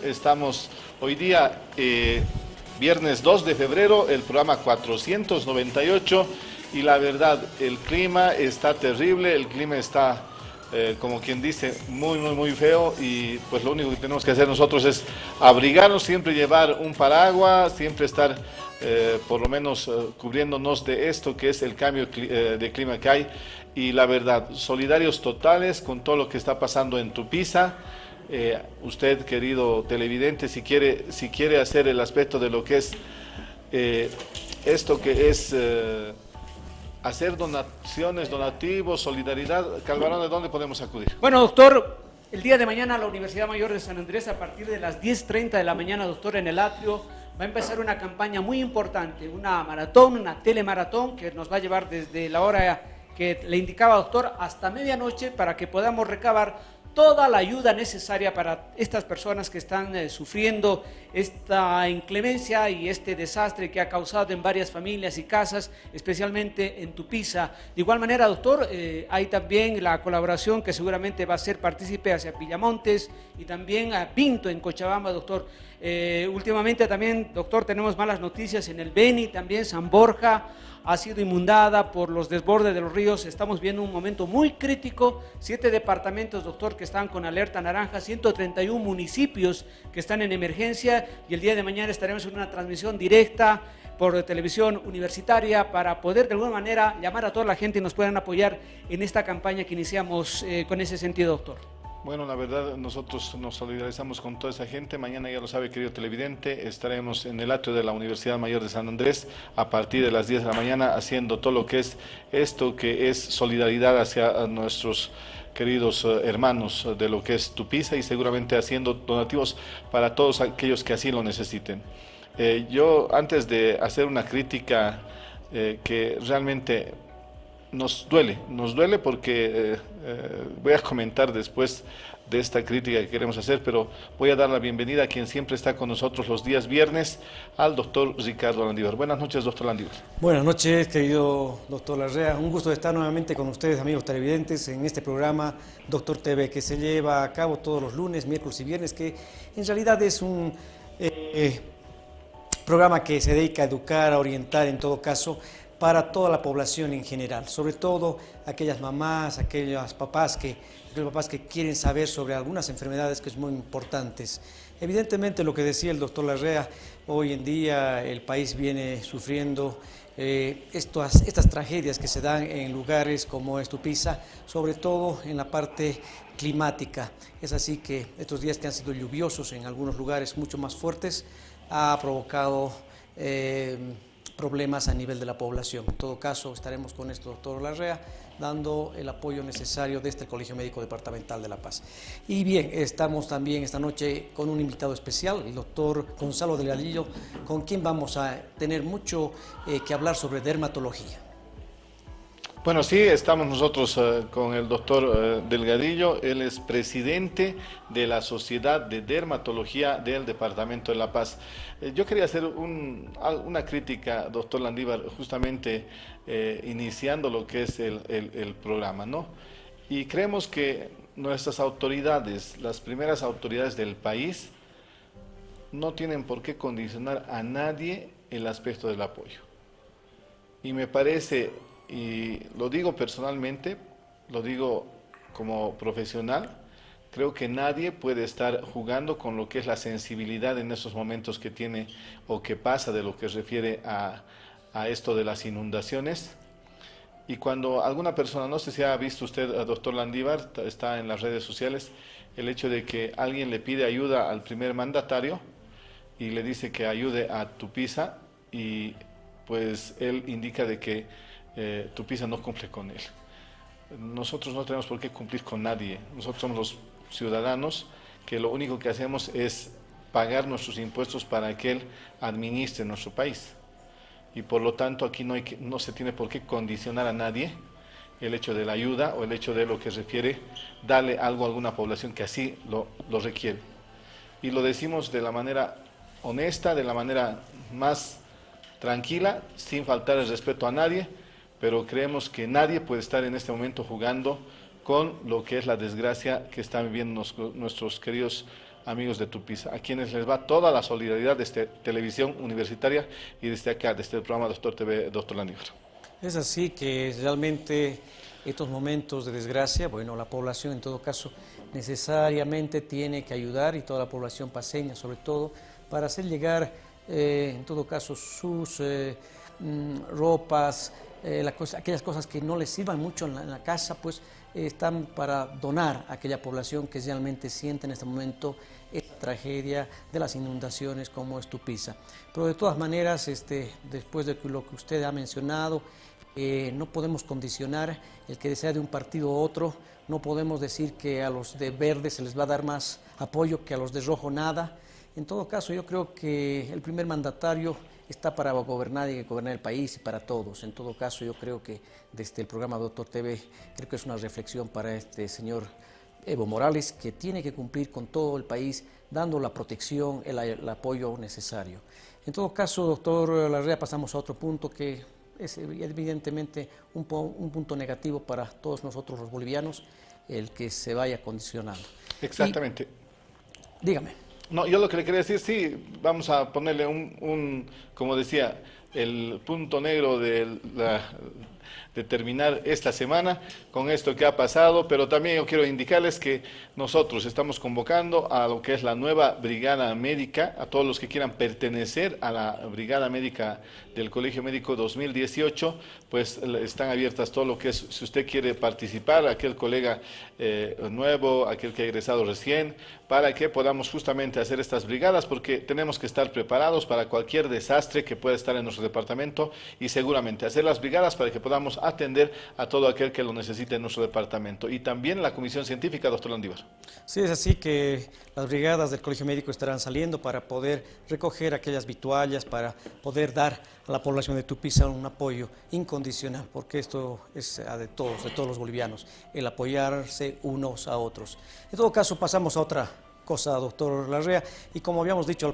Estamos hoy día, viernes 2 de febrero, el programa 498 y la verdad, el clima está terrible, el clima está, como quien dice, muy feo y pues lo único que tenemos que hacer nosotros es abrigarnos, siempre llevar un paraguas, siempre estar por lo menos cubriéndonos de esto que es el cambio de clima que hay y la verdad, solidarios totales con todo lo que está pasando en Tupiza. Usted, querido televidente, si quiere hacer el aspecto de lo que es esto que es hacer donaciones, donativos, solidaridad, Calvarón, ¿de dónde podemos acudir? Bueno, doctor, el día de mañana la Universidad Mayor de San Andrés, a partir de las 10:30 de la mañana, doctor, en el atrio, va a empezar una campaña muy importante, una maratón, una telemaratón que nos va a llevar desde la hora que le indicaba, doctor, hasta medianoche para que podamos recabar toda la ayuda necesaria para estas personas que están sufriendo esta inclemencia y este desastre que ha causado en varias familias y casas, especialmente en Tupiza. De igual manera, doctor, hay también la colaboración que seguramente va a ser partícipe hacia Pillamontes y también a Pinto en Cochabamba, doctor. Últimamente también, doctor, tenemos malas noticias en el Beni, también San Borja ha sido inundada por los desbordes de los ríos. Estamos viendo un momento muy crítico, 7 departamentos, doctor, que están con alerta naranja, 131 municipios que están en emergencia y el día de mañana estaremos en una transmisión directa por televisión universitaria para poder de alguna manera llamar a toda la gente y nos puedan apoyar en esta campaña que iniciamos con ese sentido, doctor. Bueno, la verdad, nosotros nos solidarizamos con toda esa gente. Mañana, ya lo sabe, querido televidente, estaremos en el atrio de la Universidad Mayor de San Andrés a partir de las 10 de la mañana haciendo todo lo que es esto, que es solidaridad hacia nuestros queridos hermanos de lo que es Tupiza y seguramente haciendo donativos para todos aquellos que así lo necesiten. Yo, antes de hacer una crítica que realmente nos duele porque voy a comentar después de esta crítica que queremos hacer, pero voy a dar la bienvenida a quien siempre está con nosotros los días viernes, al doctor Ricardo Landívar. Buenas noches, doctor Landívar. Buenas noches, querido doctor Larrea. Un gusto estar nuevamente con ustedes, amigos televidentes, en este programa Doctor TV, que se lleva a cabo todos los lunes, miércoles y viernes, que en realidad es un programa que se dedica a educar, a orientar en todo caso, para toda la población en general, sobre todo aquellas mamás, aquellos papás que quieren saber sobre algunas enfermedades que son muy importantes. Evidentemente, lo que decía el doctor Larrea, hoy en día el país viene sufriendo estas tragedias que se dan en lugares como Tupiza, sobre todo en la parte climática. Es así que estos días que han sido lluviosos en algunos lugares mucho más fuertes, ha provocado problemas a nivel de la población. En todo caso, estaremos con esto, doctor Larrea, dando el apoyo necesario desde el Colegio Médico Departamental de La Paz. Y bien, estamos también esta noche con un invitado especial, el doctor Gonzalo Delgadillo, con quien vamos a tener mucho que hablar sobre dermatología. Bueno, sí, estamos nosotros con el doctor Delgadillo. Él es presidente de la Sociedad de Dermatología del Departamento de La Paz. Yo quería hacer una crítica, doctor Landívar, justamente iniciando lo que es el programa, ¿no? Y creemos que nuestras autoridades, las primeras autoridades del país, no tienen por qué condicionar a nadie el aspecto del apoyo. Y me parece, y lo digo personalmente, lo digo como profesional, creo que nadie puede estar jugando con lo que es la sensibilidad en esos momentos que tiene o que pasa de lo que refiere a esto de las inundaciones. Y cuando alguna persona, no sé si ha visto usted a doctor Landívar, está en las redes sociales, el hecho de que alguien le pide ayuda al primer mandatario y le dice que ayude a Tupiza y pues él indica de que Tupiza no cumple con él. Nosotros no tenemos por qué cumplir con nadie. Nosotros somos los ciudadanos que lo único que hacemos es pagar nuestros impuestos para que él administre nuestro país. Y por lo tanto aquí no se tiene por qué condicionar a nadie el hecho de la ayuda o el hecho de lo que refiere darle algo a alguna población que así lo requiere. Y lo decimos de la manera honesta, de la manera más tranquila, sin faltar el respeto a nadie, pero creemos que nadie puede estar en este momento jugando con lo que es la desgracia que están viviendo nuestros queridos amigos de Tupiza, a quienes les va toda la solidaridad desde Televisión Universitaria y desde acá, desde el programa Doctor TV, Doctor Landívar. Es así que realmente estos momentos de desgracia, bueno, la población en todo caso necesariamente tiene que ayudar, y toda la población paseña sobre todo, para hacer llegar en todo caso sus ropas, aquellas cosas que no les sirvan mucho en la casa, pues están para donar a aquella población que realmente siente en este momento esta tragedia de las inundaciones como es Tupiza. Pero de todas maneras, después de lo que usted ha mencionado, no podemos condicionar el que sea de un partido u otro, no podemos decir que a los de verde se les va a dar más apoyo que a los de rojo nada. En todo caso, yo creo que el primer mandatario está para gobernar y gobernar el país y para todos. En todo caso, yo creo que desde el programa Doctor TV, creo que es una reflexión para este señor Evo Morales, que tiene que cumplir con todo el país, dando la protección, el apoyo necesario. En todo caso, doctor Larrea, pasamos a otro punto que es evidentemente un punto negativo para todos nosotros los bolivianos, el que se vaya condicionando. Exactamente. Dígame. No, yo lo que le quería decir, sí, vamos a ponerle como decía, el punto negro de terminar esta semana con esto que ha pasado, pero también yo quiero indicarles que nosotros estamos convocando a lo que es la nueva Brigada Médica, a todos los que quieran pertenecer a la Brigada Médica del Colegio Médico 2018, pues están abiertas todo lo que es, si usted quiere participar, aquel colega nuevo, aquel que ha egresado recién, para que podamos justamente hacer estas brigadas, porque tenemos que estar preparados para cualquier desastre que pueda estar en nuestro departamento, y seguramente hacer las brigadas para que podamos atender a todo aquel que lo necesite en nuestro departamento. Y también la Comisión Científica, doctor Landívar. Sí, es así que las brigadas del Colegio Médico estarán saliendo para poder recoger aquellas vituallas, para poder dar a la población de Tupiza un apoyo incondicional, porque esto es de todos los bolivianos, el apoyarse unos a otros. En todo caso, pasamos a otra cosa, doctor Larrea, y como habíamos dicho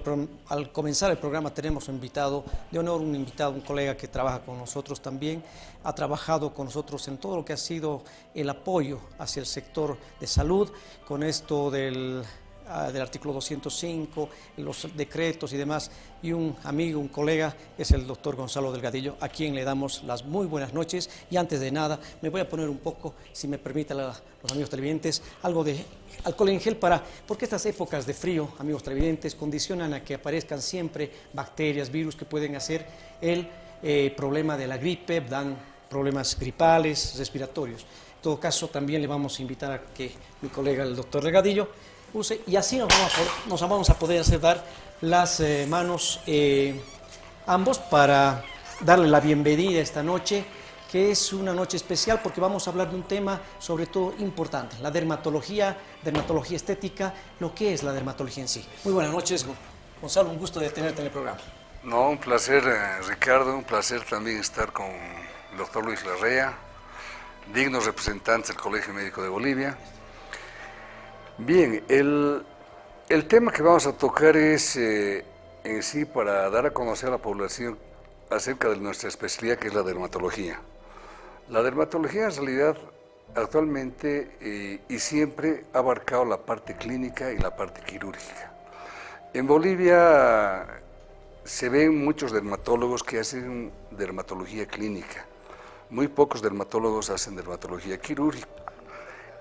al comenzar el programa, tenemos un invitado de honor, un colega que trabaja con nosotros también, ha trabajado con nosotros en todo lo que ha sido el apoyo hacia el sector de salud, con esto del artículo 205, los decretos y demás, y un amigo, un colega, es el doctor Gonzalo Delgadillo, a quien le damos las muy buenas noches. Y antes de nada, me voy a poner un poco, si me permiten los amigos televidentes, algo de alcohol en gel, porque estas épocas de frío, amigos televidentes, condicionan a que aparezcan siempre bacterias, virus que pueden hacer el problema de la gripe, dan problemas gripales, respiratorios. En todo caso, también le vamos a invitar a que mi colega, el doctor Delgadillo, use, y así nos vamos a poder hacer dar las manos ambos para darle la bienvenida esta noche, que es una noche especial porque vamos a hablar de un tema sobre todo importante, la dermatología estética, lo que es la dermatología en sí. Muy buenas noches, Gonzalo, un gusto de tenerte en el programa. No, un placer, Ricardo, un placer también estar con el doctor Luis Larrea, dignos representantes del Colegio Médico de Bolivia. Bien, el tema que vamos a tocar es en sí para dar a conocer a la población acerca de nuestra especialidad, que es la dermatología. La dermatología en realidad actualmente y siempre ha abarcado la parte clínica y la parte quirúrgica. En Bolivia se ven muchos dermatólogos que hacen dermatología clínica, muy pocos dermatólogos hacen dermatología quirúrgica.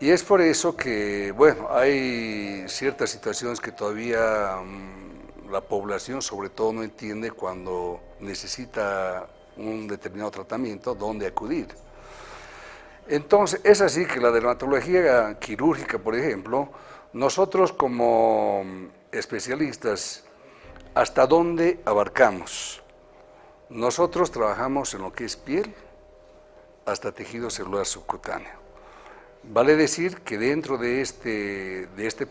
Y es por eso que, bueno, hay ciertas situaciones que todavía la población sobre todo no entiende cuando necesita un determinado tratamiento, dónde acudir. Entonces, es así que la dermatología quirúrgica, por ejemplo, nosotros como especialistas, ¿hasta dónde abarcamos? Nosotros trabajamos en lo que es piel hasta tejido celular subcutáneo. Vale decir que dentro de este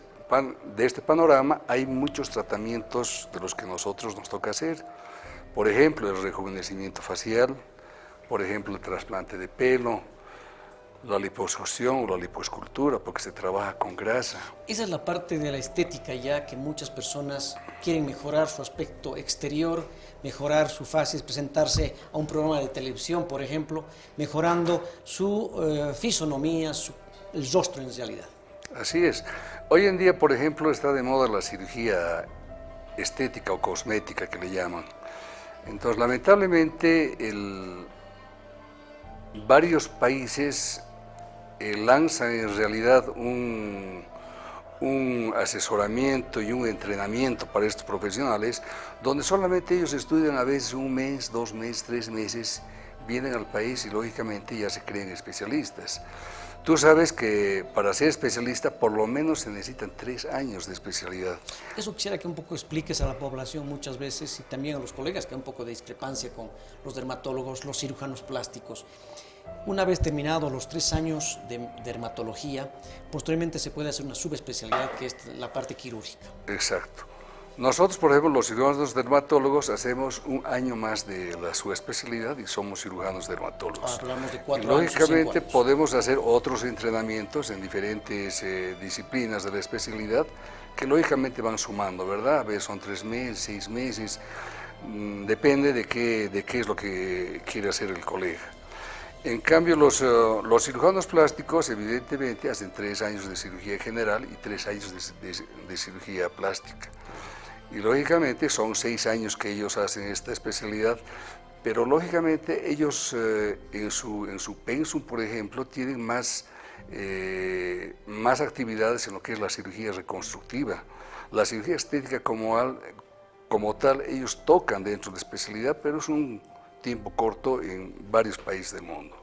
panorama hay muchos tratamientos de los que nosotros nos toca hacer. Por ejemplo, el rejuvenecimiento facial, por ejemplo, el trasplante de pelo, la liposucción o la lipoescultura, porque se trabaja con grasa. Esa es la parte de la estética ya que muchas personas quieren mejorar su aspecto exterior, mejorar su fases, presentarse a un programa de televisión, por ejemplo, mejorando su fisonomía, el rostro en realidad. Así es. Hoy en día, por ejemplo, está de moda la cirugía estética o cosmética que le llaman. Entonces, lamentablemente, varios países lanzan en realidad un asesoramiento y un entrenamiento para estos profesionales, donde solamente ellos estudian a veces 1 mes, 2 meses, 3 meses, vienen al país y lógicamente ya se creen especialistas. Tú sabes que para ser especialista por lo menos se necesitan 3 años de especialidad. Eso quisiera que un poco expliques a la población muchas veces y también a los colegas, que hay un poco de discrepancia con los dermatólogos, los cirujanos plásticos. Una vez terminados los 3 años de dermatología, posteriormente se puede hacer una subespecialidad que es la parte quirúrgica. Exacto. Nosotros, por ejemplo, los cirujanos dermatólogos hacemos 1 año más de la subespecialidad y somos cirujanos dermatólogos. Hablamos de 4 y años. lógicamente podemos hacer otros entrenamientos en diferentes disciplinas de la especialidad que lógicamente van sumando, ¿verdad? A veces son 3 meses, 6 meses, depende de qué es lo que quiere hacer el colega. En cambio, los cirujanos plásticos evidentemente hacen 3 años de cirugía general y 3 años de cirugía plástica. Y lógicamente son 6 años que ellos hacen esta especialidad, pero lógicamente ellos en su pensum, por ejemplo, tienen más actividades en lo que es la cirugía reconstructiva. La cirugía estética como tal, ellos tocan dentro de especialidad, pero es un tiempo corto en varios países del mundo.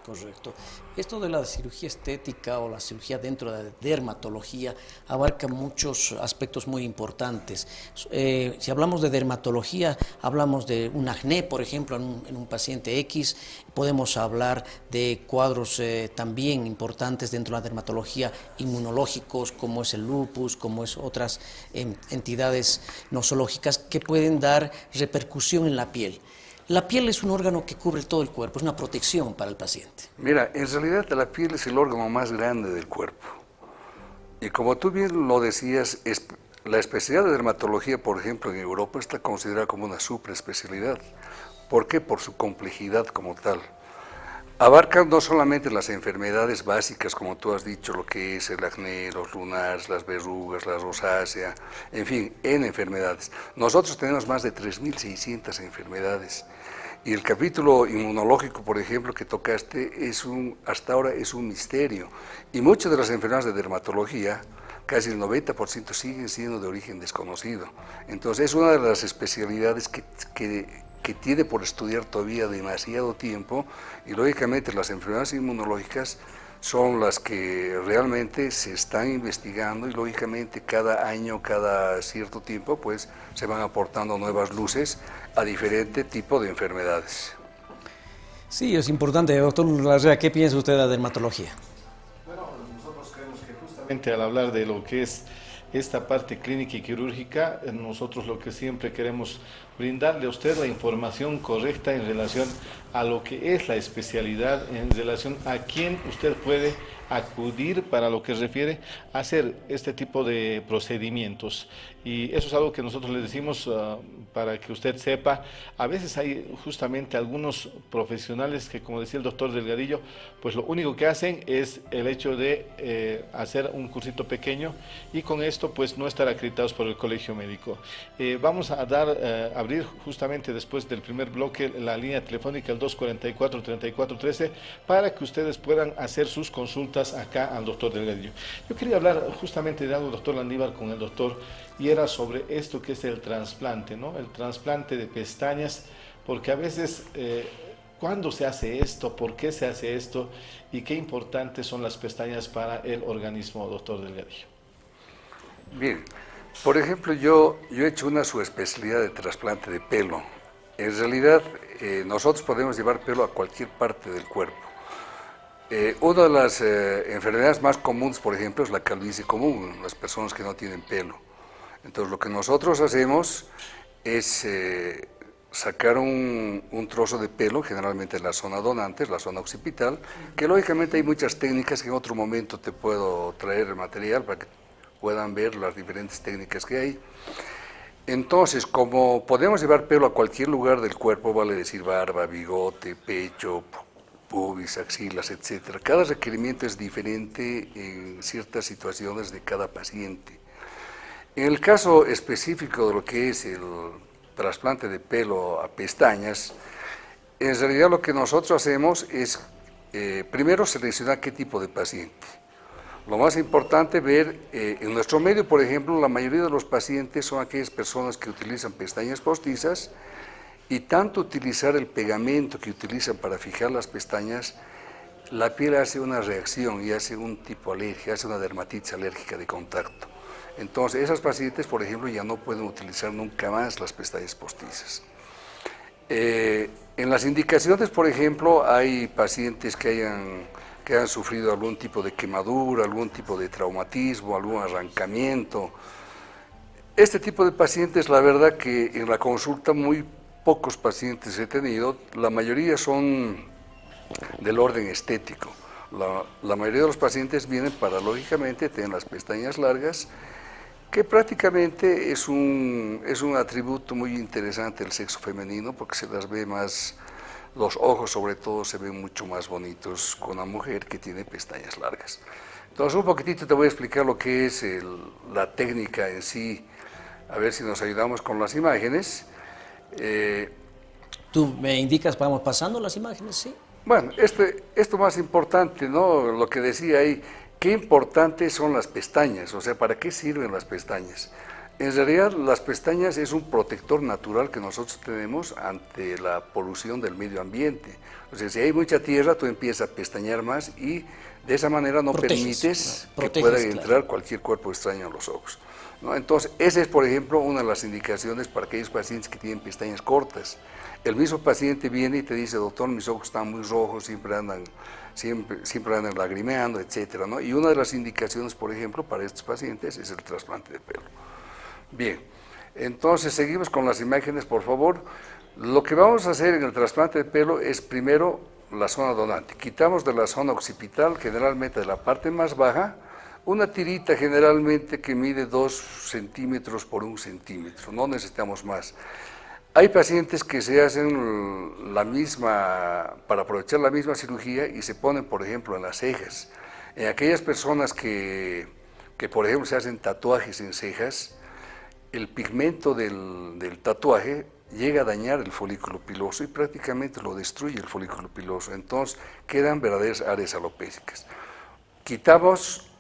Correcto. Esto de la cirugía estética o la cirugía dentro de la dermatología abarca muchos aspectos muy importantes. Si hablamos de dermatología, hablamos de un acné, por ejemplo, en un paciente X. Podemos hablar de cuadros también importantes dentro de la dermatología, inmunológicos, como es el lupus, como es otras entidades nosológicas que pueden dar repercusión en la piel. La piel es un órgano que cubre todo el cuerpo, es una protección para el paciente. Mira, en realidad la piel es el órgano más grande del cuerpo. Y como tú bien lo decías, la especialidad de dermatología, por ejemplo, en Europa está considerada como una superespecialidad. ¿Por qué? Por su complejidad como tal. Abarcan no solamente las enfermedades básicas, como tú has dicho, lo que es el acné, los lunares, las verrugas, la rosácea, en fin, en enfermedades. Nosotros tenemos más de 3.600 enfermedades. Y el capítulo inmunológico, por ejemplo, que tocaste, hasta ahora es un misterio. Y muchas de las enfermedades de dermatología, casi el 90% siguen siendo de origen desconocido. Entonces es una de las especialidades que tiene por estudiar todavía demasiado tiempo, y lógicamente las enfermedades inmunológicas son las que realmente se están investigando, y lógicamente cada año, cada cierto tiempo, pues se van aportando nuevas luces a diferente tipo de enfermedades. Sí, es importante, doctor Larrea, ¿qué piensa usted de la dermatología? Bueno, nosotros creemos que justamente al hablar de lo que es esta parte clínica y quirúrgica, nosotros lo que siempre queremos brindarle a usted la información correcta en relación a lo que es la especialidad, en relación a quién usted puede acudir para lo que refiere a hacer este tipo de procedimientos. Y eso es algo que nosotros le decimos para que usted sepa. A veces hay justamente algunos profesionales que, como decía el doctor Delgadillo, pues lo único que hacen es el hecho de hacer un cursito pequeño y con esto pues no estar acreditados por el colegio médico. Vamos a abrir justamente después del primer bloque la línea telefónica, el 244-3413, para que ustedes puedan hacer sus consultas acá al doctor Delgadillo. Yo quería hablar justamente de algo, doctor Landívar, con el doctor, y era sobre esto que es el trasplante, ¿no? El trasplante de pestañas, porque a veces, ¿cuándo se hace esto? ¿Por qué se hace esto? ¿Y qué importantes son las pestañas para el organismo, doctor Delgadillo? Bien, por ejemplo, yo he hecho una subespecialidad de trasplante de pelo. En realidad, nosotros podemos llevar pelo a cualquier parte del cuerpo. Una de las enfermedades más comunes, por ejemplo, es la calvicie común, las personas que no tienen pelo. Entonces, lo que nosotros hacemos es sacar un trozo de pelo, generalmente en la zona donante, la zona occipital, que lógicamente hay muchas técnicas que en otro momento te puedo traer el material para que puedan ver las diferentes técnicas que hay. Entonces, como podemos llevar pelo a cualquier lugar del cuerpo, vale decir barba, bigote, pecho, pubis, axilas, etcétera. Cada requerimiento es diferente en ciertas situaciones de cada paciente. En el caso específico de lo que es el trasplante de pelo a pestañas, en realidad lo que nosotros hacemos es primero seleccionar qué tipo de paciente. Lo más importante ver, en nuestro medio, por ejemplo, la mayoría de los pacientes son aquellas personas que utilizan pestañas postizas, y tanto utilizar el pegamento que utilizan para fijar las pestañas, la piel hace una reacción y hace un tipo de alergia, hace una dermatitis alérgica de contacto. Entonces, esas pacientes, por ejemplo, ya no pueden utilizar nunca más las pestañas postizas. En las indicaciones, por ejemplo, hay pacientes que han sufrido algún tipo de quemadura, algún tipo de traumatismo, algún arrancamiento. Este tipo de pacientes, la verdad que en la consulta muy pocos pacientes he tenido, la mayoría son del orden estético. La mayoría de los pacientes vienen para, lógicamente, tener las pestañas largas, que prácticamente es un atributo muy interesante del sexo femenino, porque se las ve más, los ojos sobre todo se ven mucho más bonitos con una mujer que tiene pestañas largas. Entonces un poquitito te voy a explicar lo que es la técnica en sí, a ver si nos ayudamos con las imágenes. Tú me indicas, vamos pasando las imágenes, ¿sí? Bueno, esto más importante, ¿no? Lo que decía ahí, qué importantes son las pestañas, o sea, ¿para qué sirven las pestañas? En realidad, las pestañas es un protector natural que nosotros tenemos ante la polución del medio ambiente. O sea, si hay mucha tierra, tú empiezas a pestañear más y de esa manera no permites que pueda entrar cualquier cuerpo extraño a los ojos, ¿no? Entonces, esa es, por ejemplo, una de las indicaciones para aquellos pacientes que tienen pestañas cortas. El mismo paciente viene y te dice, doctor, mis ojos están muy rojos, siempre andan lagrimeando, etcétera, ¿no? Y una de las indicaciones, por ejemplo, para estos pacientes es el trasplante de pelo. Bien, entonces seguimos con las imágenes, por favor. Lo que vamos a hacer en el trasplante de pelo es primero la zona donante. Quitamos de la zona occipital, generalmente de la parte más baja, una tirita generalmente que mide 2 centímetros por 1 centímetro, no necesitamos más. Hay pacientes que se hacen para aprovechar la misma cirugía y se ponen, por ejemplo, en las cejas. En aquellas personas que por ejemplo, se hacen tatuajes en cejas, el pigmento del tatuaje llega a dañar el folículo piloso y prácticamente lo destruye el folículo piloso. Entonces, quedan verdaderas áreas alopécicas. Quitamos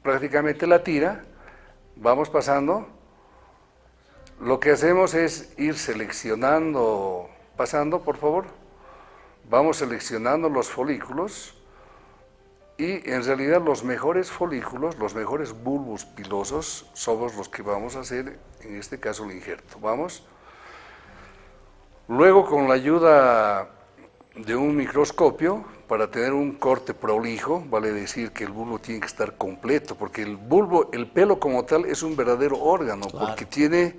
prácticamente la tira, vamos pasando. Lo que hacemos es ir seleccionando, pasando por favor, vamos seleccionando los folículos y en realidad los mejores folículos, los mejores bulbos pilosos somos los que vamos a hacer, en este caso el injerto. Vamos. Luego con la ayuda de un microscopio, para tener un corte prolijo, vale decir que el bulbo tiene que estar completo, porque el pelo como tal es un verdadero órgano, claro, porque tiene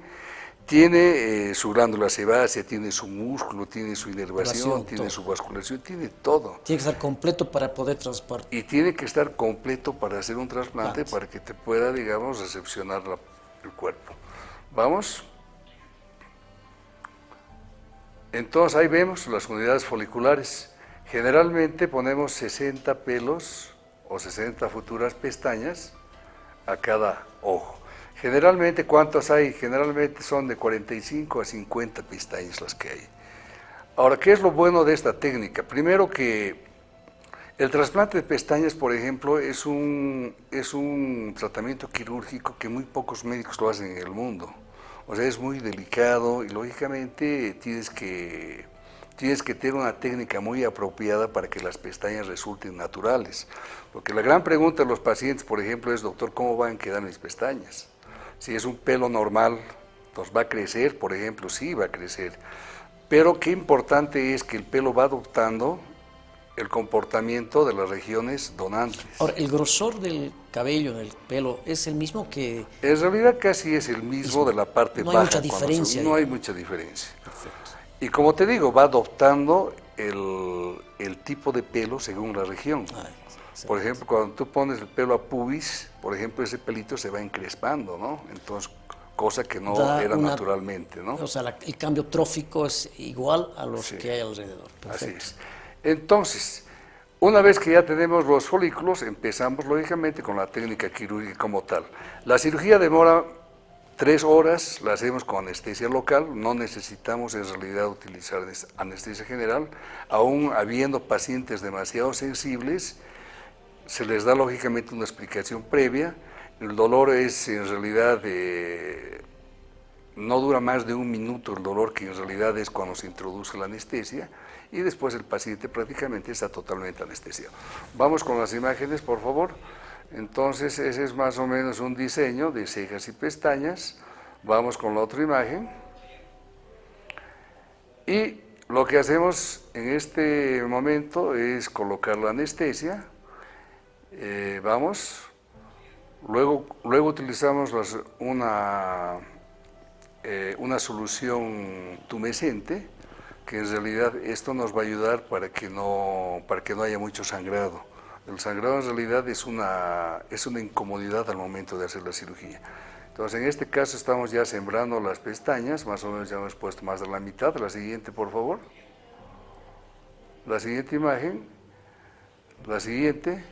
su glándula sebácea, tiene su músculo, tiene su inervación, tiene su vascularización, tiene todo. Tiene que estar completo para poder transportar. Y tiene que estar completo para hacer un trasplante, para que te pueda, digamos, recepcionar el cuerpo. ¿Vamos? Entonces ahí vemos las unidades foliculares. Generalmente ponemos 60 pelos o 60 futuras pestañas a cada ojo. Generalmente, ¿cuántos hay? Generalmente son de 45 a 50 pestañas las que hay. Ahora, ¿qué es lo bueno de esta técnica? Primero que el trasplante de pestañas, por ejemplo, es un tratamiento quirúrgico que muy pocos médicos lo hacen en el mundo. O sea, es muy delicado y lógicamente tienes que tener una técnica muy apropiada para que las pestañas resulten naturales. Porque la gran pregunta de los pacientes, por ejemplo, es, doctor, ¿cómo van a quedar mis pestañas? Si es un pelo normal, ¿nos va a crecer? Por ejemplo, sí va a crecer. Pero qué importante es que el pelo va adoptando el comportamiento de las regiones donantes. Ahora, ¿el grosor del cabello, del pelo, es el mismo que...? En realidad casi es el mismo de la parte baja. No hay mucha diferencia. No hay mucha diferencia. Perfecto. Y como te digo, va adoptando el tipo de pelo según la región. Por ejemplo, cuando tú pones el pelo a pubis, por ejemplo, ese pelito se va encrespando, ¿no? Entonces, cosa que no era naturalmente, ¿no? O sea, el cambio trófico es igual a los que hay alrededor. Perfecto. Así es. Entonces, Una vez que ya tenemos los folículos, empezamos lógicamente con la técnica quirúrgica como tal. La cirugía demora 3 horas, la hacemos con anestesia local, no necesitamos en realidad utilizar anestesia general, aún habiendo pacientes demasiado sensibles, se les da lógicamente una explicación previa. El dolor es en realidad no dura más de 1 minuto el dolor, que en realidad es cuando se introduce la anestesia, y después el paciente prácticamente está totalmente anestesiado. Vamos con las imágenes, por favor. Entonces, ese es más o menos un diseño de cejas y pestañas. Vamos con la otra imagen. Y lo que hacemos en este momento es colocar la anestesia. Vamos. Luego utilizamos una solución tumescente, que en realidad esto nos va a ayudar para que no haya mucho sangrado. El sangrado en realidad es una incomodidad al momento de hacer la cirugía. Entonces, en este caso estamos ya sembrando las pestañas, más o menos ya hemos puesto más de la mitad. La siguiente, por favor. La siguiente imagen. La siguiente.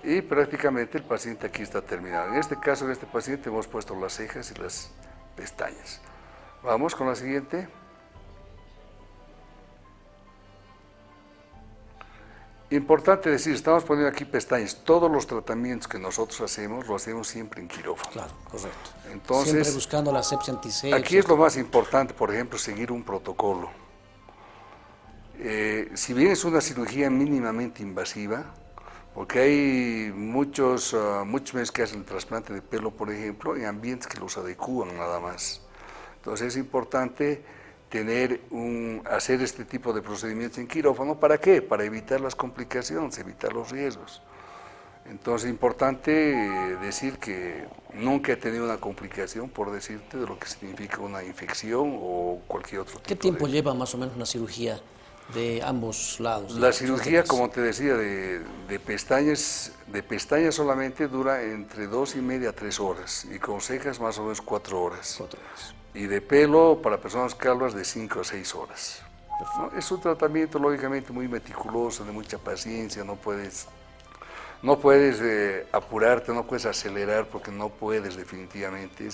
Y prácticamente el paciente aquí está terminado. En este caso, en este paciente hemos puesto las cejas y las pestañas. Vamos con la siguiente. Importante decir, estamos poniendo aquí pestañas. Todos los tratamientos que nosotros hacemos, lo hacemos siempre en quirófano. Claro, correcto. Entonces, siempre buscando la asepsia antisepsia. Aquí es lo más importante, por ejemplo, seguir un protocolo. Si bien es una cirugía mínimamente invasiva, porque hay muchos médicos que hacen el trasplante de pelo, por ejemplo, en ambientes que los adecúan nada más. Entonces es importante hacer este tipo de procedimientos en quirófano. ¿Para qué? Para evitar las complicaciones, evitar los riesgos. Entonces es importante decir que nunca he tenido una complicación, por decirte, de lo que significa una infección o cualquier otro tipo. ¿Qué tiempo lleva más o menos una cirugía de ambos lados? La cirugía, como te decía, de pestañas solamente dura entre 2,5 a 3 horas, y con cejas más o menos 4 horas. 4 horas. Y de pelo, para personas calvas, de 5 a 6 horas. ¿No? Es un tratamiento lógicamente muy meticuloso, de mucha paciencia, no puedes apurarte, no puedes acelerar, porque no puedes definitivamente.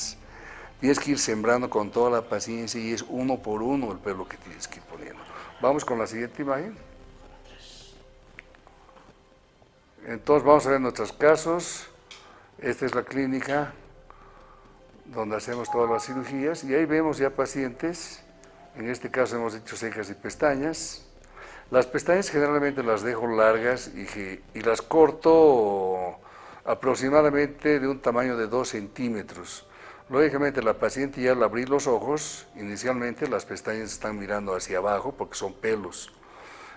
Tienes que ir sembrando con toda la paciencia, y es uno por uno el pelo que tienes que ir poniendo. Vamos con la siguiente imagen. Entonces vamos a ver nuestros casos. Esta es la clínica donde hacemos todas las cirugías, y ahí vemos ya pacientes. En este caso hemos hecho cejas y pestañas. Las pestañas generalmente las dejo largas y las corto aproximadamente de un tamaño de 2 centímetros. Lógicamente la paciente, ya al abrir los ojos, inicialmente las pestañas están mirando hacia abajo porque son pelos.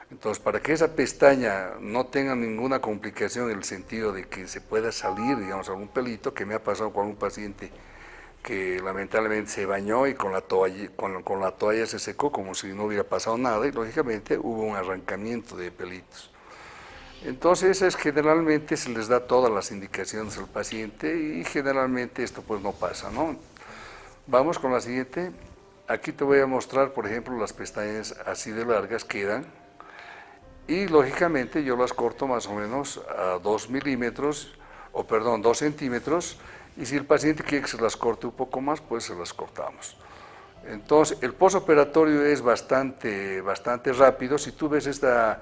Entonces, para que esa pestaña no tenga ninguna complicación en el sentido de que se pueda salir, digamos, algún pelito, que me ha pasado con un paciente que lamentablemente se bañó y con la toalla se secó como si no hubiera pasado nada, y lógicamente hubo un arrancamiento de pelitos. Entonces, generalmente se les da todas las indicaciones al paciente, y generalmente esto pues no pasa, ¿no? Vamos con la siguiente. Aquí te voy a mostrar, por ejemplo, las pestañas así de largas quedan, y lógicamente yo las corto más o menos a 2 centímetros, y si el paciente quiere que se las corte un poco más, pues se las cortamos. Entonces, el postoperatorio es bastante rápido. Si tú ves esta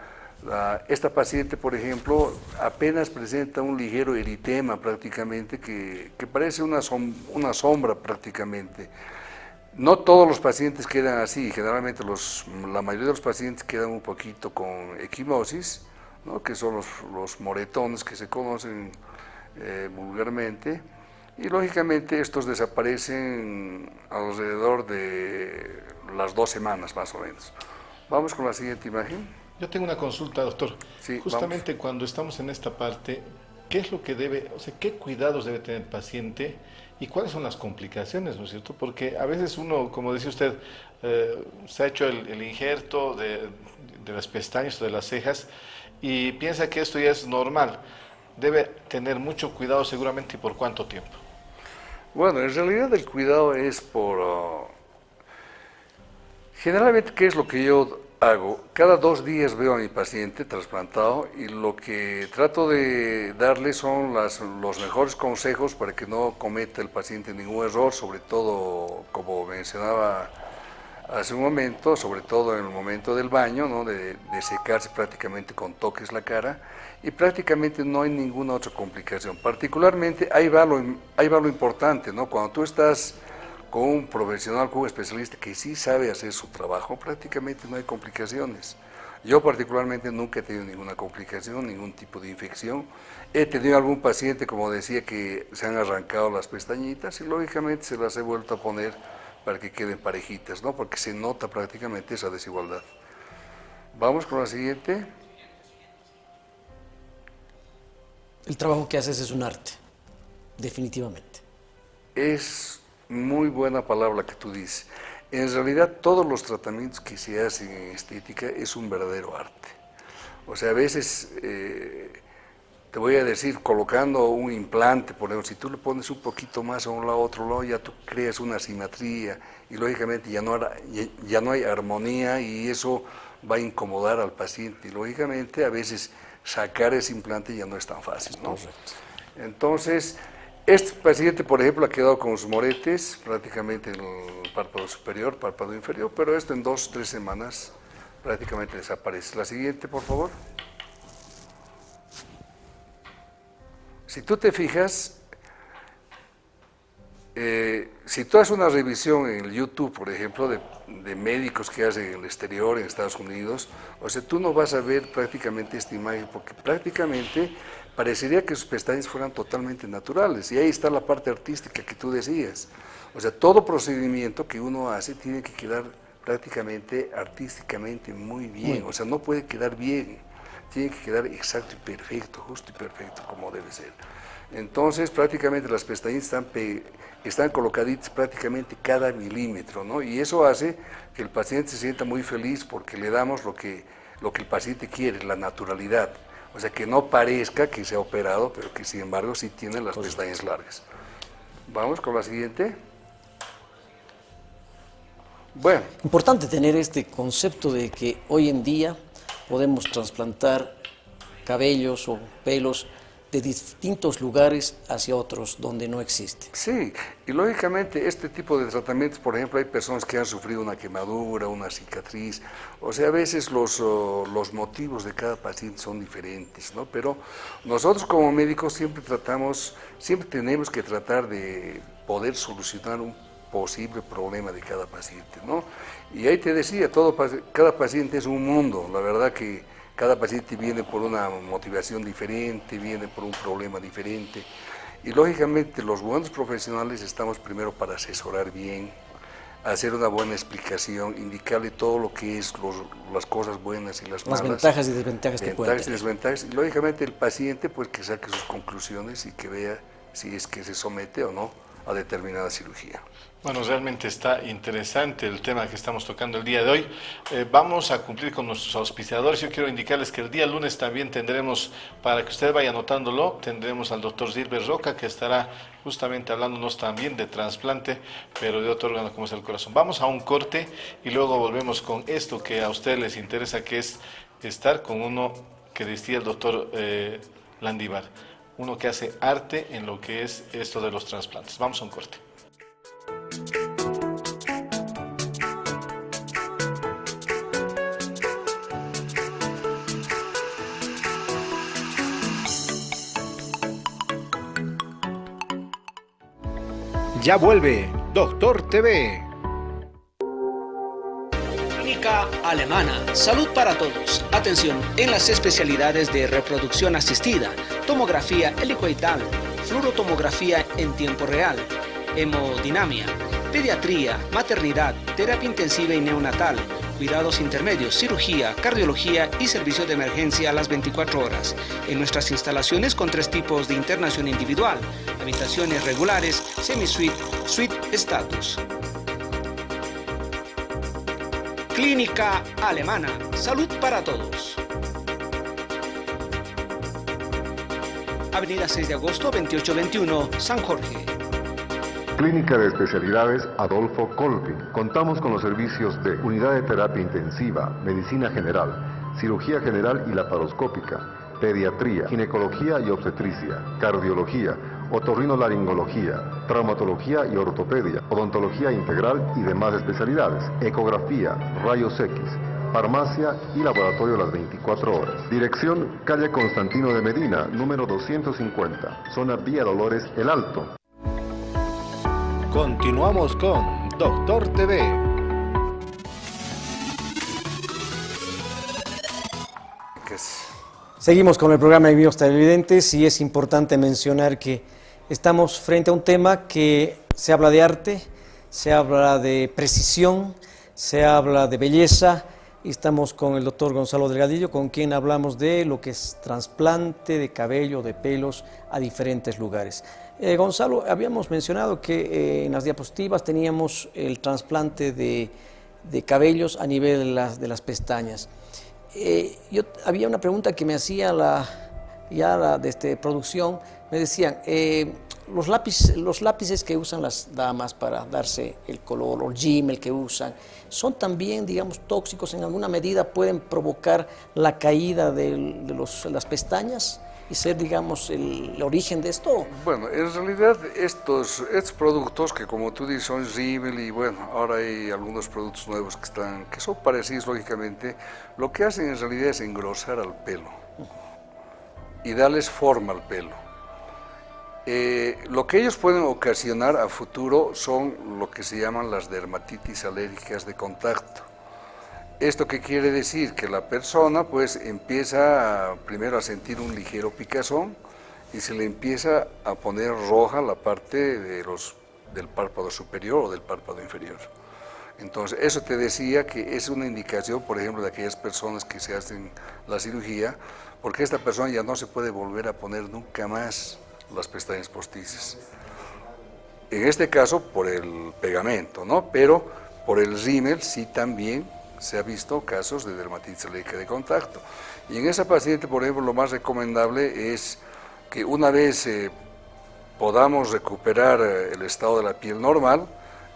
paciente, por ejemplo, apenas presenta un ligero eritema prácticamente, que parece una sombra prácticamente. No todos los pacientes quedan así, generalmente la mayoría de los pacientes quedan un poquito con equimosis, ¿no? Que son los moretones que se conocen vulgarmente, y lógicamente estos desaparecen alrededor de las 2 semanas más o menos. Vamos con la siguiente imagen. Yo tengo una consulta, doctor. Sí, justamente vamos. Cuando estamos en esta parte, ¿qué es lo que qué cuidados debe tener el paciente y cuáles son las complicaciones, ¿no es cierto? Porque a veces uno, como decía usted, se ha hecho el injerto de las pestañas o de las cejas y piensa que esto ya es normal. Debe tener mucho cuidado seguramente. ¿Y por cuánto tiempo? Bueno, en realidad el cuidado es generalmente, ¿qué es lo que yo hago, cada 2 días veo a mi paciente trasplantado y lo que trato de darle son los mejores consejos para que no cometa el paciente ningún error, sobre todo, como mencionaba hace un momento, sobre todo en el momento del baño, ¿no? de secarse prácticamente con toques la cara, y prácticamente no hay ninguna otra complicación. Particularmente, ahí va lo importante, ¿no? Cuando tú estás con un profesional, con un especialista que sí sabe hacer su trabajo, prácticamente no hay complicaciones. Yo particularmente nunca he tenido ninguna complicación, ningún tipo de infección. He tenido algún paciente, como decía, que se han arrancado las pestañitas y lógicamente se las he vuelto a poner para que queden parejitas, ¿no? Porque se nota prácticamente esa desigualdad. Vamos con la siguiente. El trabajo que haces es un arte, definitivamente. Es muy buena palabra que tú dices. En realidad todos los tratamientos que se hacen en estética es un verdadero arte. O sea, a veces, te voy a decir, colocando un implante, por ejemplo, si tú le pones un poquito más a un lado, a otro lado, ya tú creas una simetría y lógicamente ya no hay armonía y eso va a incomodar al paciente. Y lógicamente a veces sacar ese implante ya no es tan fácil, ¿no? Correcto. Entonces, este paciente, por ejemplo, ha quedado con sus moretes prácticamente en el párpado superior, párpado inferior, pero esto en 2 o 3 semanas prácticamente desaparece. La siguiente, por favor. Si tú te fijas, si tú haces una revisión en el YouTube, por ejemplo, de médicos que hacen en el exterior, en Estados Unidos, o sea, tú no vas a ver prácticamente esta imagen, porque prácticamente parecería que sus pestañas fueran totalmente naturales, y ahí está la parte artística que tú decías. O sea, todo procedimiento que uno hace tiene que quedar prácticamente artísticamente muy bien, o sea, no puede quedar bien, tiene que quedar exacto y perfecto, justo y perfecto, como debe ser. Entonces, prácticamente las pestañas están colocaditas prácticamente cada milímetro, ¿no? Y eso hace que el paciente se sienta muy feliz porque le damos lo que el paciente quiere, la naturalidad. O sea, que no parezca que se ha operado, pero que sin embargo sí tiene las pestañas largas. Vamos con la siguiente. Bueno. Importante tener este concepto de que hoy en día podemos trasplantar cabellos o pelos de distintos lugares hacia otros donde no existe. Sí, y lógicamente este tipo de tratamientos, por ejemplo, hay personas que han sufrido una quemadura, una cicatriz, o sea, a veces los motivos de cada paciente son diferentes, ¿no? Pero nosotros como médicos siempre tenemos que tratar de poder solucionar un posible problema de cada paciente, ¿no? Y ahí te decía, cada paciente es un mundo, la verdad que cada paciente viene por una motivación diferente, viene por un problema diferente. Y lógicamente los buenos profesionales estamos primero para asesorar bien, hacer una buena explicación, indicarle todo lo que es las cosas buenas y las malas. Las ventajas y desventajas que pueden tener. Desventajas. Y lógicamente el paciente pues que saque sus conclusiones y que vea si es que se somete o no a determinada cirugía. Bueno, realmente está interesante el tema que estamos tocando el día de hoy. Vamos a cumplir con nuestros auspiciadores. Yo quiero indicarles que el día lunes también tendremos, para que usted vaya anotándolo, tendremos al doctor Gilbert Roca, que estará justamente hablándonos también de trasplante, pero de otro órgano como es el corazón. Vamos a un corte y luego volvemos con esto que a ustedes les interesa, que es estar con uno que decía el doctor Landívar, uno que hace arte en lo que es esto de los trasplantes. Vamos a un corte. Ya vuelve Doctor TV. Clínica Alemana. Salud para todos. Atención en las especialidades de reproducción asistida, tomografía helicoidal, fluorotomografía en tiempo real, hemodinamia, pediatría, maternidad, terapia intensiva y neonatal, cuidados intermedios, cirugía, cardiología y servicio de emergencia a las 24 horas. En nuestras instalaciones con 3 tipos de internación individual, habitaciones regulares, semi-suite, suite status. Clínica Alemana. Salud para todos. Avenida 6 de agosto, 2821, San Jorge. Clínica de Especialidades Adolfo Colpin. Contamos con los servicios de Unidad de Terapia Intensiva, Medicina General, Cirugía General y Laparoscópica, Pediatría, Ginecología y Obstetricia, Cardiología, Otorrinolaringología, Traumatología y Ortopedia, Odontología Integral y demás especialidades, Ecografía, Rayos X, Farmacia y Laboratorio las 24 horas. Dirección, calle Constantino de Medina, número 250, zona Vía Dolores, El Alto. Continuamos con Doctor TV. Seguimos con el programa de Amigos Televidentes y es importante mencionar que estamos frente a un tema que se habla de arte, se habla de precisión, se habla de belleza y estamos con el doctor Gonzalo Delgadillo, con quien hablamos de lo que es trasplante de cabello, de pelos a diferentes lugares. Gonzalo, habíamos mencionado que en las diapositivas teníamos el trasplante de cabellos a nivel de las pestañas. Yo había una pregunta que me hacía de producción, me decían, los lápices que usan las damas para darse el color, o el rímel que usan, ¿son también, digamos, tóxicos en alguna medida? ¿Pueden provocar la caída de las pestañas y ser, digamos, el origen de esto? Bueno, en realidad estos productos que, como tú dices, son rímel, y bueno, ahora hay algunos productos nuevos que son parecidos, lógicamente, lo que hacen en realidad es engrosar al pelo y darles forma al pelo. Lo que ellos pueden ocasionar a futuro son lo que se llaman las dermatitis alérgicas de contacto. ¿Esto qué quiere decir? Que la persona pues empieza primero a sentir un ligero picazón y se le empieza a poner roja la parte del párpado superior o del párpado inferior. Entonces, eso te decía que es una indicación, por ejemplo, de aquellas personas que se hacen la cirugía, porque esta persona ya no se puede volver a poner nunca más las pestañas postizas. En este caso, por el pegamento, ¿no? Pero por el rímel sí también se ha visto casos de dermatitis alérgica de contacto. Y en esa paciente, por ejemplo, lo más recomendable es que una vez podamos recuperar el estado de la piel normal,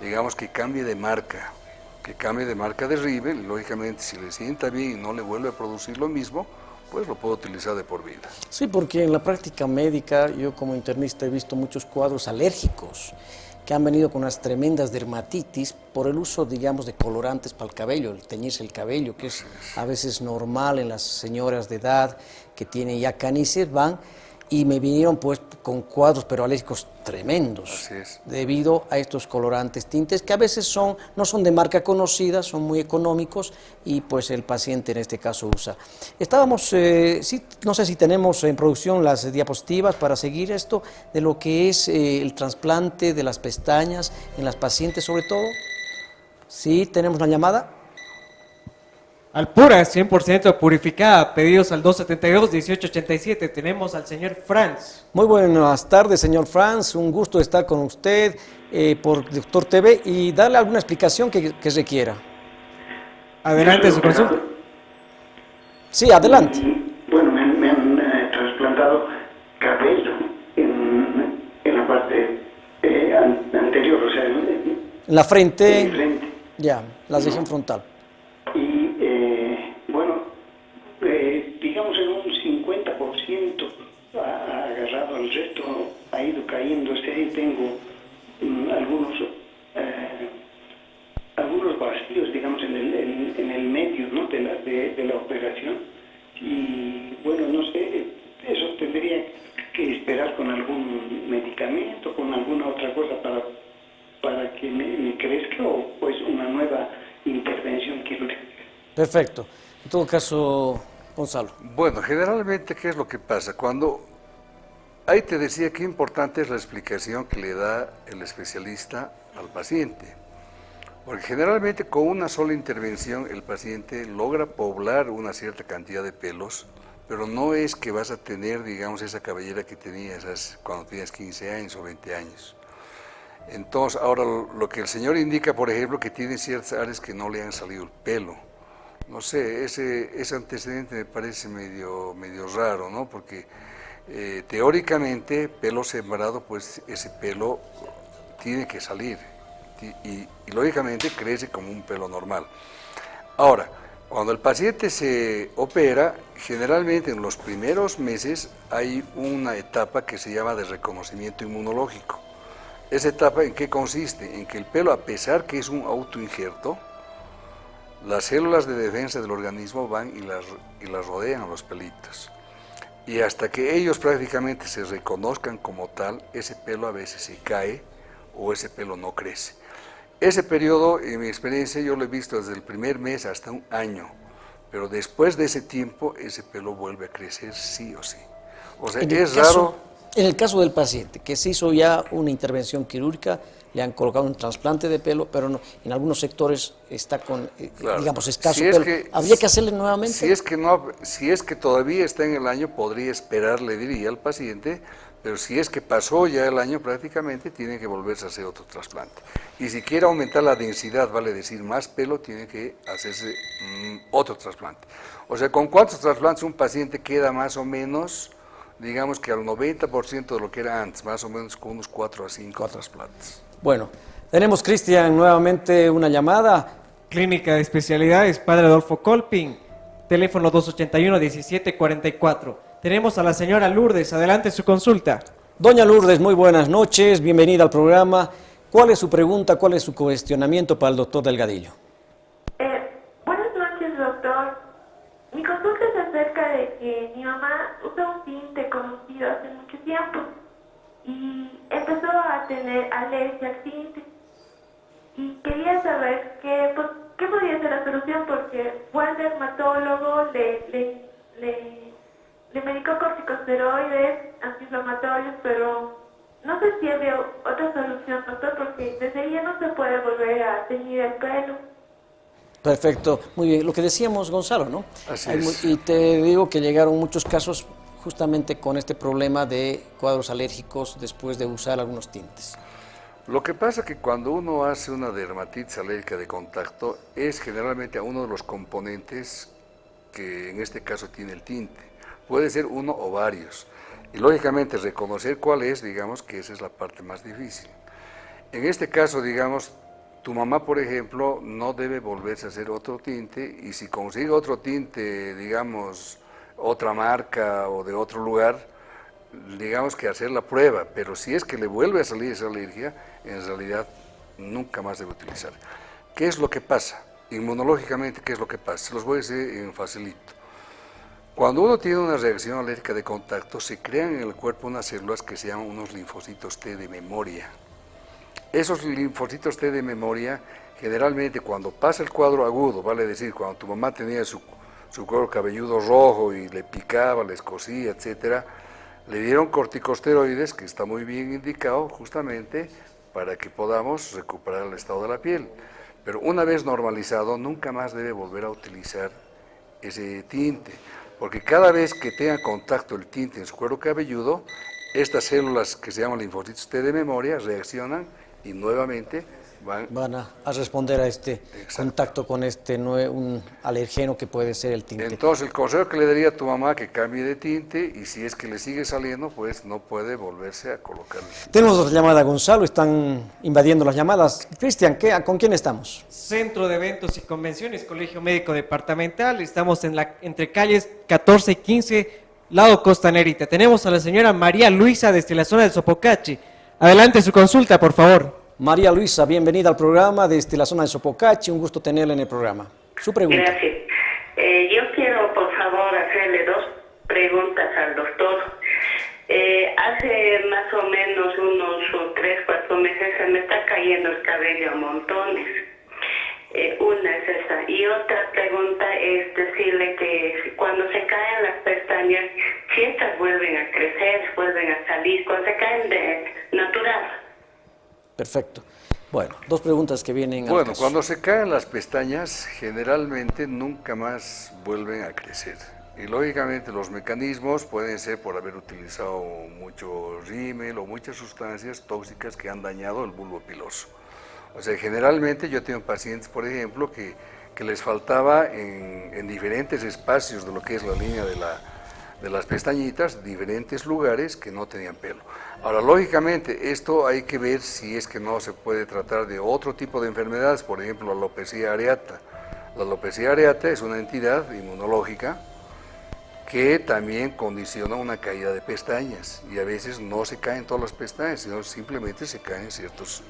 digamos que cambie de marca de rímel, y lógicamente si le sienta bien y no le vuelve a producir lo mismo, pues lo puedo utilizar de por vida. Sí, porque en la práctica médica, yo como internista he visto muchos cuadros alérgicos que han venido con unas tremendas dermatitis por el uso, digamos, de colorantes para el cabello, el teñirse el cabello, que es a veces normal en las señoras de edad que tienen ya canices, van y me vinieron pues con cuadros pero alérgicos tremendos debido a estos colorantes tintes que a veces no son de marca conocida, son muy económicos y pues el paciente en este caso usa. Estábamos, no sé si tenemos en producción las diapositivas para seguir esto de lo que es el trasplante de las pestañas en las pacientes sobre todo. Sí, tenemos la llamada. Alpura, 100% purificada, pedidos al 272-1887. Tenemos al señor Franz. Muy buenas tardes, señor Franz, un gusto estar con usted por Doctor TV y darle alguna explicación que requiera. Adelante, su consulta. Sí, adelante. Bueno, me han trasplantado cabello en la parte anterior, o sea, en la frente. En frente. Ya, la región frontal. Digamos en un 50% ha agarrado, el resto ha ido cayéndose y tengo algunos vacíos, digamos, en el medio, ¿no? de la operación. Y bueno, no sé, eso tendría que esperar con algún medicamento, con alguna otra cosa para que me crezca, o pues una nueva intervención quirúrgica. Perfecto. En todo caso, Gonzalo. Bueno, generalmente, ¿qué es lo que pasa? Ahí te decía qué importante es la explicación que le da el especialista al paciente. Porque generalmente con una sola intervención el paciente logra poblar una cierta cantidad de pelos, pero no es que vas a tener, digamos, esa cabellera que tenías cuando tenías 15 años o 20 años. Entonces, ahora lo que el señor indica, por ejemplo, que tiene ciertas áreas que no le han salido el pelo. No sé, ese antecedente me parece medio raro, ¿no? Porque teóricamente, pelo sembrado, pues ese pelo tiene que salir y lógicamente crece como un pelo normal. Ahora, cuando el paciente se opera, generalmente en los primeros meses hay una etapa que se llama de reconocimiento inmunológico. ¿Esa etapa en qué consiste? En que el pelo, a pesar que es un autoinjerto, las células de defensa del organismo van y las rodean a los pelitos. Y hasta que ellos prácticamente se reconozcan como tal, ese pelo a veces se cae o ese pelo no crece. Ese periodo, en mi experiencia, yo lo he visto desde el primer mes hasta un año, pero después de ese tiempo, ese pelo vuelve a crecer sí o sí. O sea, es raro. En el caso del paciente, que se hizo ya una intervención quirúrgica, le han colocado un trasplante de pelo, pero no, en algunos sectores está con, claro, digamos, escaso si es pelo. que, ¿Habría que hacerle nuevamente? Si es que todavía está en el año, podría esperar, le diría al paciente, pero si es que pasó ya el año prácticamente, tiene que volverse a hacer otro trasplante. Y si quiere aumentar la densidad, vale decir más pelo, tiene que hacerse otro trasplante. O sea, ¿con cuántos trasplantes un paciente queda más o menos? Digamos que al 90% de lo que era antes, más o menos con unos 4 a 5 trasplantes. Bueno, tenemos, Cristian, nuevamente una llamada. Clínica de Especialidades, Padre Adolfo Colpin, teléfono 281-1744. Tenemos a la señora Lourdes, adelante su consulta. Doña Lourdes, muy buenas noches, bienvenida al programa. ¿Cuál es su pregunta, cuál es su cuestionamiento para el doctor Delgadillo? Buenas noches, doctor. Mi consulta es acerca de que mi mamá usa un tinte conocido hace mucho tiempo y empezó a tener alergia al tinte. Y quería saber qué podría ser la solución, porque fue al dermatólogo, le medicó corticosteroides, antiinflamatorios, pero no sé si había otra solución, doctor, porque desde ahí ya no se puede volver a teñir el pelo. Perfecto, muy bien. Lo que decíamos, Gonzalo, ¿no? Así es. Y te digo que llegaron muchos casos justamente con este problema de cuadros alérgicos después de usar algunos tintes. Lo que pasa es que cuando uno hace una dermatitis alérgica de contacto es generalmente a uno de los componentes que en este caso tiene el tinte. Puede ser uno o varios. Y lógicamente reconocer cuál es, digamos que esa es la parte más difícil. En este caso, digamos, tu mamá, por ejemplo, no debe volverse a hacer otro tinte, y si consigue otro tinte, digamos, otra marca o de otro lugar, digamos que hacer la prueba, pero si es que le vuelve a salir esa alergia, en realidad nunca más debe utilizar. ¿Qué es lo que pasa? Inmunológicamente, ¿qué es lo que pasa? Se los voy a decir en facilito. Cuando uno tiene una reacción alérgica de contacto, se crean en el cuerpo unas células que se llaman unos linfocitos T de memoria. Esos linfocitos T de memoria, generalmente cuando pasa el cuadro agudo, vale decir, cuando tu mamá tenía su cuero cabelludo rojo y le picaba, le escocía, etcétera, le dieron corticosteroides, que está muy bien indicado justamente para que podamos recuperar el estado de la piel. Pero una vez normalizado, nunca más debe volver a utilizar ese tinte, porque cada vez que tenga contacto el tinte en su cuero cabelludo, estas células que se llaman linfocitos T de memoria reaccionan y nuevamente van a responder a este contacto con un alergeno que puede ser el tinte. Entonces, el consejo que le daría a tu mamá, que cambie de tinte, y si es que le sigue saliendo, pues no puede volverse a colocar. Tenemos otra llamada, Gonzalo, están invadiendo las llamadas. Cristian, ¿con quién estamos? Centro de Eventos y Convenciones, Colegio Médico Departamental, estamos entre calles 14 y 15, lado Costanerita. Tenemos a la señora María Luisa desde la zona del Sopocachi. Adelante su consulta, por favor. María Luisa, bienvenida al programa desde la zona de Sopocachi, un gusto tenerla en el programa. Su pregunta. Gracias. Yo quiero, por favor, hacerle dos preguntas al doctor. Hace más o menos unos 3, 4 meses se me está cayendo el cabello a montones. Una es esa. Y otra pregunta es decirle que cuando se caen las pestañas, si estas vuelven a crecer, vuelven a salir, cuando se caen de natural. Perfecto. Bueno, dos preguntas que vienen al caso. Cuando se caen las pestañas, generalmente nunca más vuelven a crecer. Y lógicamente los mecanismos pueden ser por haber utilizado mucho rímel o muchas sustancias tóxicas que han dañado el bulbo piloso. O sea, generalmente yo tengo pacientes, por ejemplo, que les faltaba en diferentes espacios de lo que es la línea de las pestañitas, diferentes lugares que no tenían pelo. Ahora, lógicamente, esto hay que ver si es que no se puede tratar de otro tipo de enfermedades, por ejemplo, la alopecia areata. La alopecia areata es una entidad inmunológica que también condiciona una caída de pestañas, y a veces no se caen todas las pestañas, sino simplemente se caen ciertos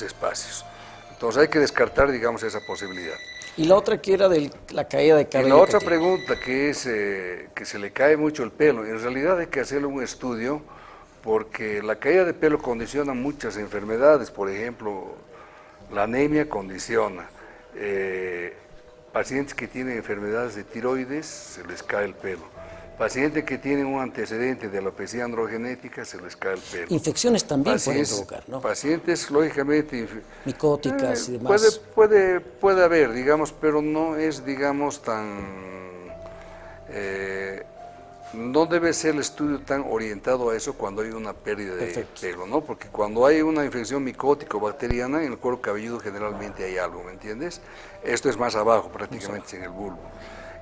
espacios. Entonces hay que descartar, digamos, esa posibilidad. Y la otra que era de la caída de cabello. Y la otra pregunta que es que se le cae mucho el pelo, en realidad hay que hacerle un estudio, porque la caída de pelo condiciona muchas enfermedades. Por ejemplo, la anemia condiciona. Pacientes que tienen enfermedades de tiroides, se les cae el pelo. Pacientes que tienen un antecedente de alopecia androgenética, se les cae el pelo. Infecciones también pueden provocar, ¿no? Pacientes, lógicamente... micóticas y demás. Puede haber, digamos, pero no es, digamos, tan... no debe ser el estudio tan orientado a eso cuando hay una pérdida de pelo, ¿no? Porque cuando hay una infección micótica o bacteriana, en el cuero cabelludo generalmente hay algo, ¿me entiendes? Esto es más abajo, prácticamente en el bulbo.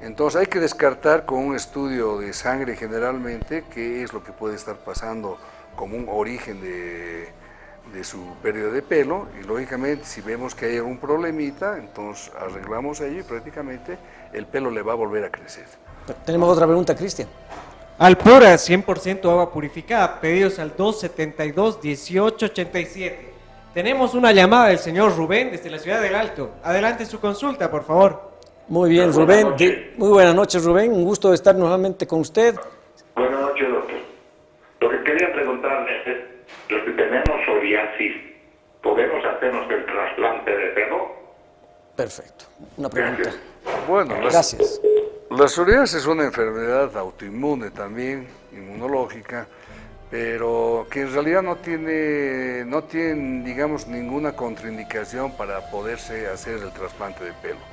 Entonces hay que descartar con un estudio de sangre generalmente qué es lo que puede estar pasando como un origen de su pérdida de pelo, y lógicamente si vemos que hay algún problemita, entonces arreglamos ello y prácticamente el pelo le va a volver a crecer. Tenemos otra pregunta, Cristian. Alpura, 100% agua purificada, pedidos al 272-1887. Tenemos una llamada del señor Rubén desde la ciudad del Alto. Adelante su consulta, por favor. Muy bien, Rubén. Muy buenas noches, Rubén. Un gusto de estar nuevamente con usted. Buenas noches, doctor. Lo que quería preguntarle es, los que tenemos psoriasis, ¿podemos hacernos el trasplante de pelo? Perfecto. Una pregunta. Bueno, gracias. La psoriasis es una enfermedad autoinmune también, inmunológica, pero que en realidad no tiene, digamos, ninguna contraindicación para poderse hacer el trasplante de pelo.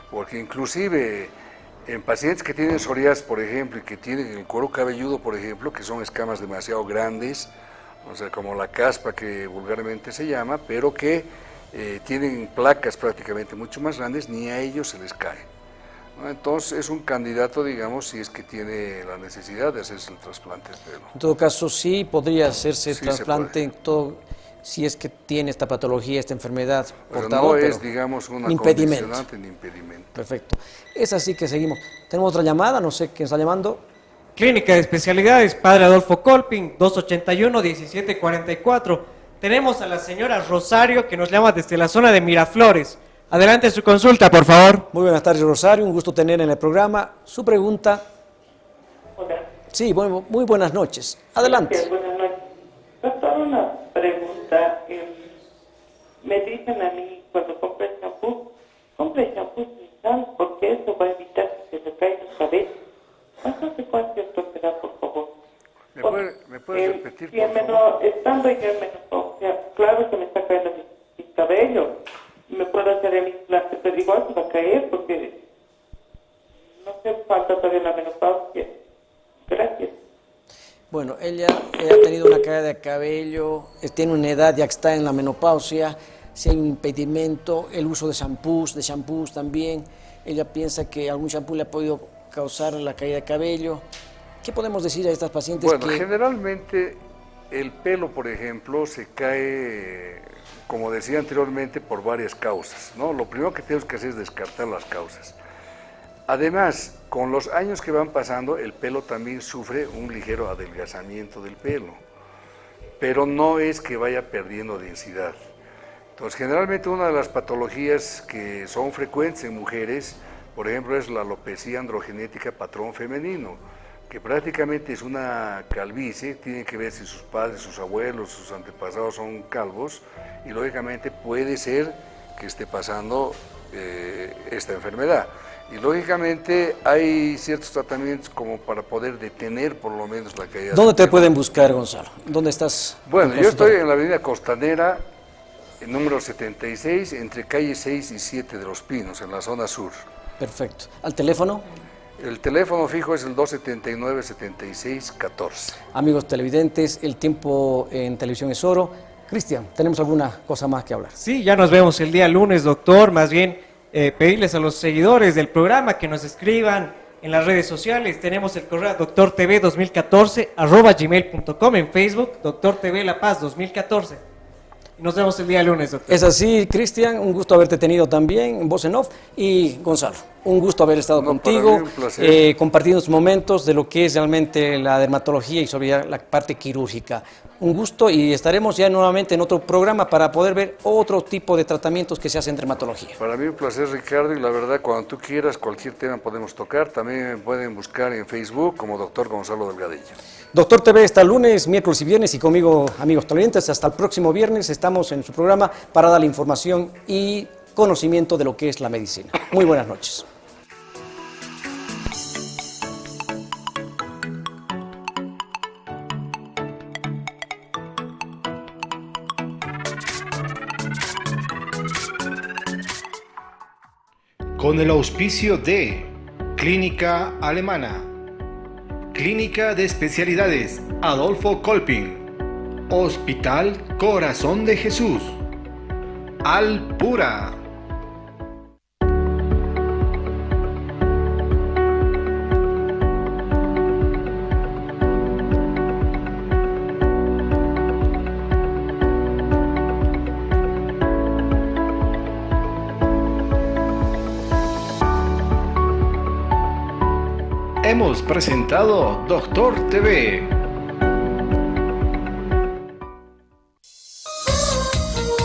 Porque inclusive en pacientes que tienen psoriasis, por ejemplo, y que tienen el cuero cabelludo, por ejemplo, que son escamas demasiado grandes, o sea, como la caspa que vulgarmente se llama, pero que tienen placas prácticamente mucho más grandes, ni a ellos se les cae. Entonces es un candidato, digamos, si es que tiene la necesidad de hacerse el trasplante de pelo. En todo caso, sí podría hacerse el trasplante, si es que tiene esta patología, esta enfermedad portadora. No es, digamos, una condicionante ni impedimento. Perfecto. Es así que seguimos. Tenemos otra llamada, no sé quién está llamando. Clínica de Especialidades, Padre Adolfo Colpin, 281-1744. Tenemos a la señora Rosario que nos llama desde la zona de Miraflores. Adelante su consulta, por favor. Muy buenas tardes, Rosario. Un gusto tener en el programa. Su pregunta. Hola. Sí, muy buenas noches. Adelante. Sí, buenas noches. Doctor, una pregunta. Me dicen a mí cuando compre champú sin sal, porque eso va a evitar que se le caigan los cabellos. ¿Cuántas secuencias será, por favor? ¿Me puede repetir, por favor? Estando yo en menopausia, claro que me está cayendo mi cabello. Me puedo hacer el implante, pero igual se va a caer porque no se falta todavía la menopausia. Gracias. Bueno, ella ha tenido una caída de cabello, tiene una edad ya que está en la menopausia, si hay un impedimento, el uso de shampoos también. Ella piensa que algún shampoo le ha podido causar la caída de cabello. ¿Qué podemos decir a estas pacientes? Bueno, generalmente el pelo, por ejemplo, se cae, como decía anteriormente, por varias causas, ¿no? Lo primero que tenemos que hacer es descartar las causas. Además, con los años que van pasando, el pelo también sufre un ligero adelgazamiento del pelo, pero no es que vaya perdiendo densidad. Entonces, generalmente una de las patologías que son frecuentes en mujeres, por ejemplo, es la alopecia androgenética patrón femenino, que prácticamente es una calvicie, tiene que ver si sus padres, sus abuelos, sus antepasados son calvos, y lógicamente puede ser que esté pasando esta enfermedad. Y lógicamente hay ciertos tratamientos como para poder detener por lo menos la caída. ¿Dónde te pueden buscar, Gonzalo? ¿Dónde estás? Bueno, yo estoy en la avenida Costanera, el número 76, entre calle 6 y 7 de Los Pinos, en la zona sur. Perfecto. ¿Al teléfono? El teléfono fijo es el 279-7614. Amigos televidentes, el tiempo en televisión es oro. Cristian, ¿tenemos alguna cosa más que hablar? Sí, ya nos vemos el día lunes, doctor. Más bien, pedirles a los seguidores del programa que nos escriban en las redes sociales. Tenemos el correo doctortv2014@gmail.com, en Facebook, Doctor TV La Paz 2014. Nos vemos el día lunes, doctor. Es así, Cristian, un gusto haberte tenido también en Voz en Off. Y Gonzalo, un gusto haber estado contigo, compartiendo estos momentos de lo que es realmente la dermatología y sobre la parte quirúrgica. Un gusto, y estaremos ya nuevamente en otro programa para poder ver otro tipo de tratamientos que se hacen en dermatología. Para mí un placer, Ricardo, y la verdad, cuando tú quieras, cualquier tema podemos tocar. También me pueden buscar en Facebook como Doctor Gonzalo Delgadillo. Doctor TV está lunes, miércoles y viernes, y conmigo, amigos televidentes, hasta el próximo viernes estamos en su programa para darle información y conocimiento de lo que es la medicina. Muy buenas noches. Con el auspicio de Clínica Alemana, Clínica de Especialidades Adolfo Kolping, Hospital Corazón de Jesús, Alpura. Hemos presentado Doctor TV.